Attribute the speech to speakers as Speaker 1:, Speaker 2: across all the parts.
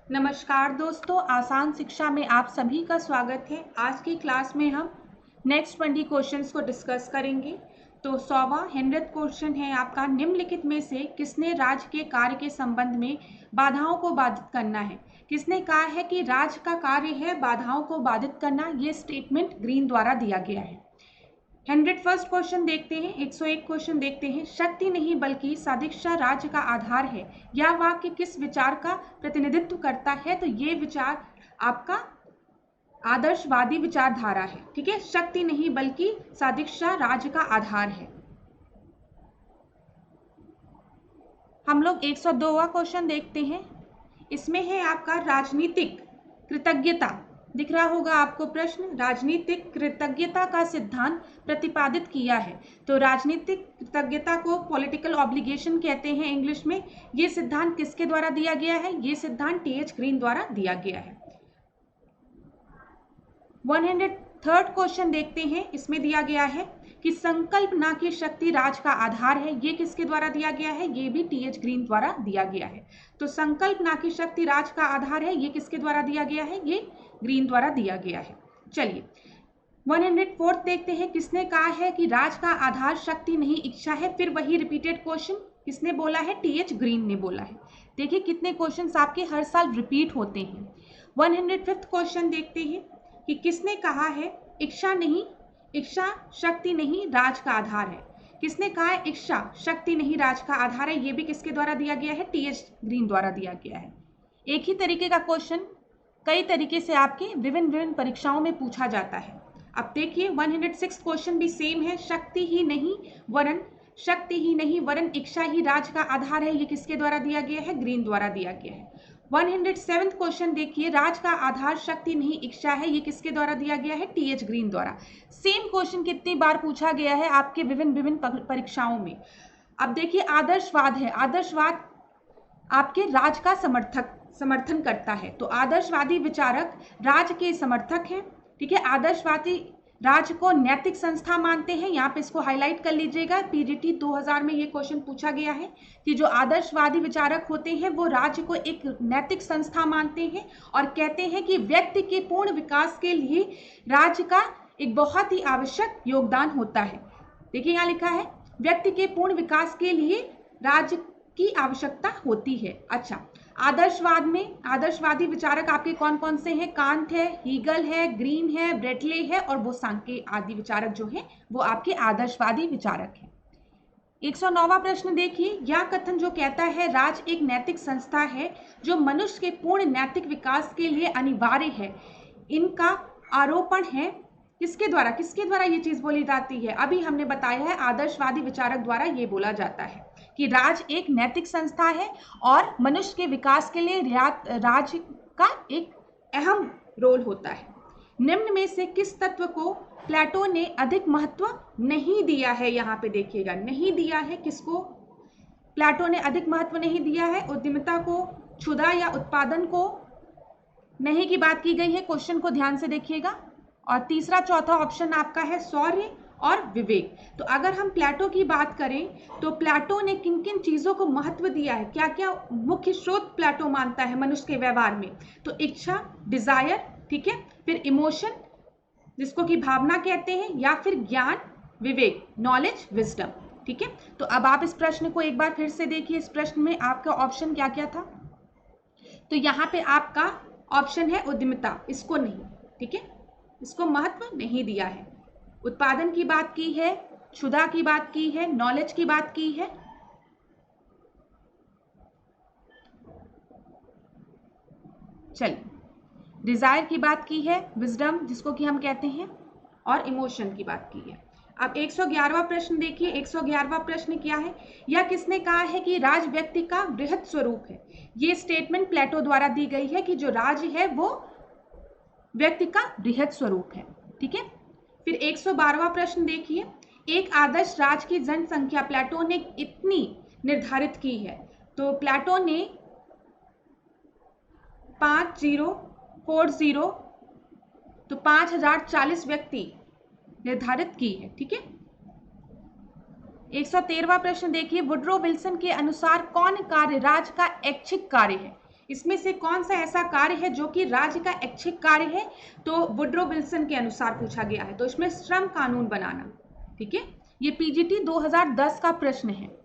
Speaker 1: नमस्कार दोस्तों, आसान शिक्षा में आप सभी का स्वागत है। आज की क्लास में हम नेक्स्ट 20 क्वेश्चंस को डिस्कस करेंगे। तो 100वां 100th क्वेश्चन है आपका, निम्नलिखित में से किसने राज्य के कार्य के संबंध में बाधाओं को बाधित करना है। किसने कहा है कि राज्य का कार्य है बाधाओं को बाधित करना। ये स्टेटमेंट ग्रीन द्वारा दिया गया है। 101st क्वेश्चन देखते हैं, 101 क्वेश्चन देखते हैं। शक्ति नहीं बल्कि सदिच्छा राज्य का आधार है। यह वाक्य किस विचार का प्रतिनिधित्व करता है? तो ये विचार आपका आदर्शवादी विचारधारा है। ठीक है, शक्ति नहीं बल्कि सदिच्छा राज्य का आधार है। हम लोग 102वां क्वेश्चन देखते हैं। इसमें है आपका राजनीतिक कृतज्ञता। दिख रहा होगा आपको प्रश्न, राजनीतिक कृतज्ञता का सिद्धांत प्रतिपादित किया है। तो राजनीतिक कृतज्ञता को पॉलिटिकल ऑब्लिगेशन कहते हैं इंग्लिश में। ये सिद्धांत किसके द्वारा दिया गया है? ये सिद्धांत टी.एच. ग्रीन द्वारा दिया गया है। 103rd क्वेश्चन देखते हैं। इसमें दिया गया है कि संकल्पना की शक्ति राज का आधार है। ये किसके द्वारा दिया गया है? ये भी टी.एच. ग्रीन द्वारा दिया गया है। तो संकल्पना की शक्ति राज का आधार है, ये किसके द्वारा दिया गया है? ये ग्रीन द्वारा दिया गया है। चलिए 104th देखते हैं। किसने कहा है कि राज का आधार शक्ति नहीं इच्छा है? फिर वही रिपीटेड क्वेश्चन किसने बोला है? टी.एच. ग्रीन ने बोला है। देखिए कितने क्वेश्चंस आपके हर साल रिपीट होते हैं। 105th क्वेश्चन देखते हैं कि किसने कहा है इच्छा नहीं, इच्छा शक्ति नहीं राज का आधार है। किसने कहा है इच्छा शक्ति नहीं राज का आधार है? ये भी किसके द्वारा दिया गया है? टी.एच. ग्रीन द्वारा दिया गया है। एक ही तरीके का क्वेश्चन कई तरीके से आपके विभिन्न परीक्षाओं में पूछा जाता है। अब देखिए 106 क्वेश्चन भी सेम है। शक्ति ही नहीं वरन इच्छा ही राज का आधार है। ये किसके द्वारा दिया गया है? ग्रीन द्वारा दिया गया है। 107th क्वेश्चन देखिए, राज का आधार शक्ति नहीं इच्छा है। ये किसके द्वारा दिया गया है? टी.एच. ग्रीन द्वारा। सेम क्वेश्चन कितनी बार पूछा गया है आपके विभिन्न परीक्षाओं में। अब देखिए आदर्शवाद है। आदर्शवाद आपके राज का समर्थन करता है। तो आदर्शवादी विचारक राज के समर्थक हैं। ठीक है, आदर्शवादी राज्य को नैतिक संस्था मानते हैं। यहाँ पे इसको हाईलाइट कर लीजिएगा। पीजीटी 2000 में ये क्वेश्चन पूछा गया है कि जो आदर्शवादी विचारक होते हैं वो राज्य को एक नैतिक संस्था मानते हैं और कहते हैं कि व्यक्ति के पूर्ण विकास के लिए राज्य का एक बहुत ही आवश्यक योगदान होता है। देखिए यहाँ लिखा है व्यक्ति के पूर्ण विकास के लिए राज्य की आवश्यकता होती है। अच्छा, आदर्शवाद में आदर्शवादी विचारक आपके कौन कौन से हैं? कांट है, हीगल है, ग्रीन है, ब्रेटले है और बोसांके आदि विचारक जो हैं वो आपके आदर्शवादी विचारक हैं। 109वां प्रश्न देखिए, यह कथन जो कहता है राज एक नैतिक संस्था है जो मनुष्य के पूर्ण नैतिक विकास के लिए अनिवार्य है, इनका आरोपण है किसके द्वारा ये चीज बोली जाती है? अभी हमने बताया है आदर्शवादी विचारक द्वारा ये बोला जाता है कि राज एक नैतिक संस्था है और मनुष्य के विकास के लिए राज्य का एक अहम रोल होता है। निम्न में से किस तत्व को प्लेटो ने अधिक महत्व नहीं दिया है? यहाँ पे देखिएगा, नहीं दिया है। किसको प्लेटो ने अधिक महत्व नहीं दिया है? उद्यमिता को, क्षुधा या उत्पादन को नहीं की बात की गई है। क्वेश्चन को ध्यान से देखिएगा। और तीसरा चौथा ऑप्शन आपका है शौर्य और विवेक। तो अगर हम प्लेटो की बात करें तो प्लेटो ने किन किन चीजों को महत्व दिया है, क्या क्या मुख्य स्रोत प्लेटो मानता है मनुष्य के व्यवहार में? तो इच्छा, डिजायर, ठीक है, फिर इमोशन जिसको कि भावना कहते हैं, या फिर ज्ञान, विवेक, नॉलेज, विजडम। ठीक है, तो अब आप इस प्रश्न को एक बार फिर से देखिए। इस प्रश्न में आपका ऑप्शन क्या क्या था? तो यहाँ पे आपका ऑप्शन है उद्यमिता, इसको नहीं, ठीक है, इसको महत्व नहीं दिया है। उत्पादन की बात की है, क्षुधा की बात की है, नॉलेज की बात की है, चलिए डिजायर की बात की है, विजडम जिसको कि हम कहते हैं, और इमोशन की बात की है। अब 111वां प्रश्न देखिए। 111वां प्रश्न क्या है? यह किसने कहा है कि राज व्यक्ति का बृहत स्वरूप है? ये स्टेटमेंट प्लेटो द्वारा दी गई है कि जो राज्य है वो व्यक्ति का बृहत स्वरूप है। ठीक है, फिर 112वां प्रश्न देखिए, एक आदर्श राज्य की जनसंख्या प्लेटो ने इतनी निर्धारित की है? तो प्लेटो ने 5040 तो 5040 व्यक्ति निर्धारित की है। ठीक है, 113वां प्रश्न देखिए, वुड्रो विल्सन के अनुसार कौन कार्य राज्य का ऐच्छिक कार्य है? इसमें से कौन सा ऐसा कार्य है जो कि राज्य का ऐच्छिक कार्य है? तो वुड्रो विल्सन के अनुसार पूछा गया है। तो इसमें श्रम कानून बनाना, ठीक है, ये पीजीटी 2010 का प्रश्न है।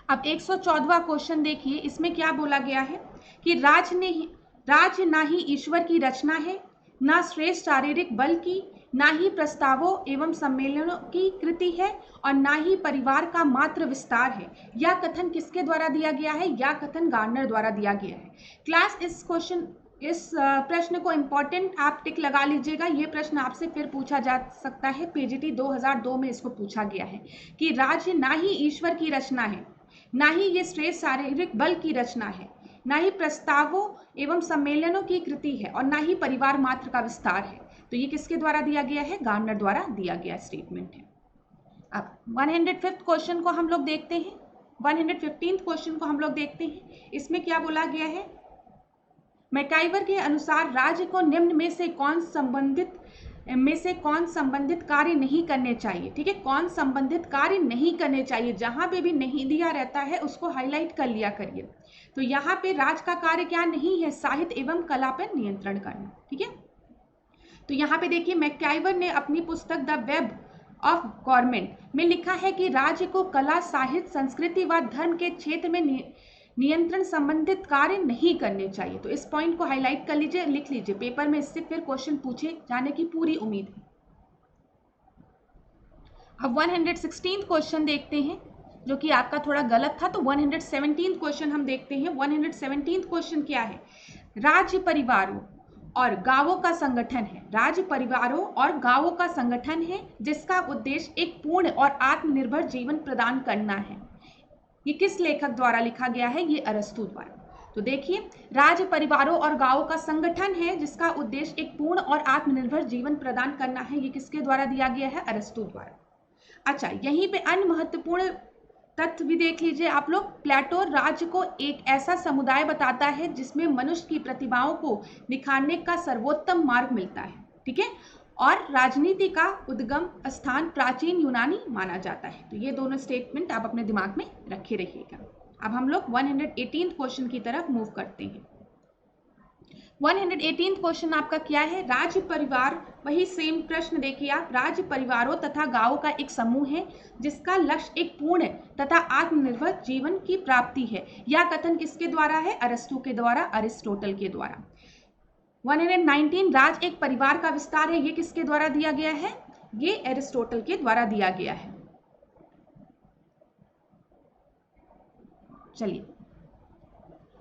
Speaker 1: अब 114वां क्वेश्चन देखिए, इसमें क्या बोला गया है कि राज्य ना ही ईश्वर की रचना है, ना श्रेष्ठ शारीरिक बल की, ना ही प्रस्तावों एवं सम्मेलनों की कृति है, और ना ही परिवार का मात्र विस्तार है। यह कथन किसके द्वारा दिया गया है? यह कथन गार्नर द्वारा दिया गया है। क्लास इस प्रश्न को इम्पोर्टेंट आप टिक लगा लीजिएगा। ये प्रश्न आपसे फिर पूछा जा सकता है, पीजीटी 2002 में इसको पूछा गया है कि राज्य ना ही ईश्वर की रचना है, ना ही ये श्रेष्ठ शारीरिक बल की रचना है, ना ही प्रस्तावों एवं सम्मेलनों की कृति है, और ना ही परिवार मात्र का विस्तार है। तो ये किसके द्वारा दिया गया है? गार्नर द्वारा दिया गया स्टेटमेंट है। अब 105th क्वेश्चन को हम लोग देखते हैं, 115th क्वेश्चन को हम लोग देखते हैं। इसमें क्या बोला गया है? मैकाइवर के अनुसार राज्य को निम्न में से कौन संबंधित कार्य नहीं करने चाहिए? ठीक है, कौन संबंधित कार्य नहीं करने चाहिए? जहां पे भी नहीं दिया रहता है उसको हाईलाइट कर लिया करिए। तो यहाँ पे राज्य का कार्य क्या नहीं है? साहित्य एवं कला पर नियंत्रण करना, ठीक है। तो यहाँ पे देखिए, मैकाइवर ने अपनी पुस्तक द वेब ऑफ गवर्नमेंट में लिखा है कि राज्य को कला, साहित्य, संस्कृति व धर्म के क्षेत्र में नियंत्रण संबंधित कार्य नहीं करने चाहिए। तो इस पॉइंट को हाईलाइट कर लीजिए, लिख लीजिए, पेपर में इससे फिर क्वेश्चन पूछे जाने की पूरी उम्मीद है। अब 116th क्वेश्चन देखते हैं, जो कि आपका थोड़ा गलत था। तो 117th क्वेश्चन हम देखते हैं। 117th क्वेश्चन क्या है? राज्य परिवारों और गांवों का संगठन है। राज्य परिवारों और गांवों का संगठन है जिसका उद्देश्य एक पूर्ण और आत्मनिर्भर जीवन प्रदान करना है। ये किस लेखक द्वारा लिखा गया है? ये अरस्तू द्वारा। तो देखिए, राज्य परिवारों और गांवों का संगठन है जिसका उद्देश्य एक पूर्ण और आत्मनिर्भर जीवन प्रदान करना है। ये किसके द्वारा दिया गया है? अरस्तू द्वारा। अच्छा, यहीं पे अन्य महत्वपूर्ण तथ्य भी देख लीजिए आप लोग। प्लेटो राज्य को एक ऐसा समुदाय बताता है जिसमें मनुष्य की प्रतिभाओं को निखारने का सर्वोत्तम मार्ग मिलता है, ठीक है, और राजनीति का उद्गम स्थान प्राचीन यूनानी माना जाता है। तो ये दोनों स्टेटमेंट आप अपने दिमाग में रखे रहिएगा। अब हम लोग 118th क्वेश्चन की तरफ मूव करते हैं। 118th क्वेश्चन आपका क्या है? राज्य परिवार, वही सेम प्रश्न देखिए आप। राज्य परिवारों तथा गांवों का एक समूह है जिसका लक्ष्य एक पूर्ण तथा आत्मनिर्भर जीवन की प्राप्ति है। यह कथन किसके द्वारा है? अरस्तू के द्वारा, अरिस्टोटल के द्वारा। 119 राज्य एक परिवार का विस्तार है। ये किसके द्वारा दिया गया है? ये अरिस्टोटल के द्वारा दिया गया है। चलिए,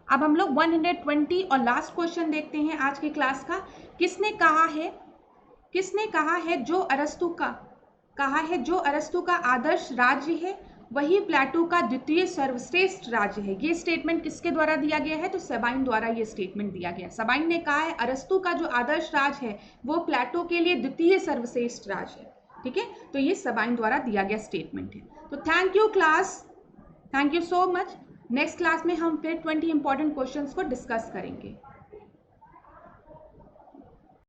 Speaker 1: अब हम लोग 120 और लास्ट क्वेश्चन देखते हैं आज की क्लास का। किसने कहा है जो अरस्तु का आदर्श राज्य है वही प्लेटो का द्वितीय सर्वश्रेष्ठ राज्य है। ये स्टेटमेंट किसके द्वारा दिया गया है? तो सबाइन द्वारा ये स्टेटमेंट दिया गया। सबाइन ने कहा है अरस्तु का जो आदर्श राज है वो प्लेटो के लिए द्वितीय सर्वश्रेष्ठ राज है, ठीक है। तो ये सबाइन द्वारा दिया गया स्टेटमेंट है। तो thank you class, thank you so much. Next class में हम फिर 20 इंपॉर्टेंट क्वेश्चंस को डिस्कस करेंगे।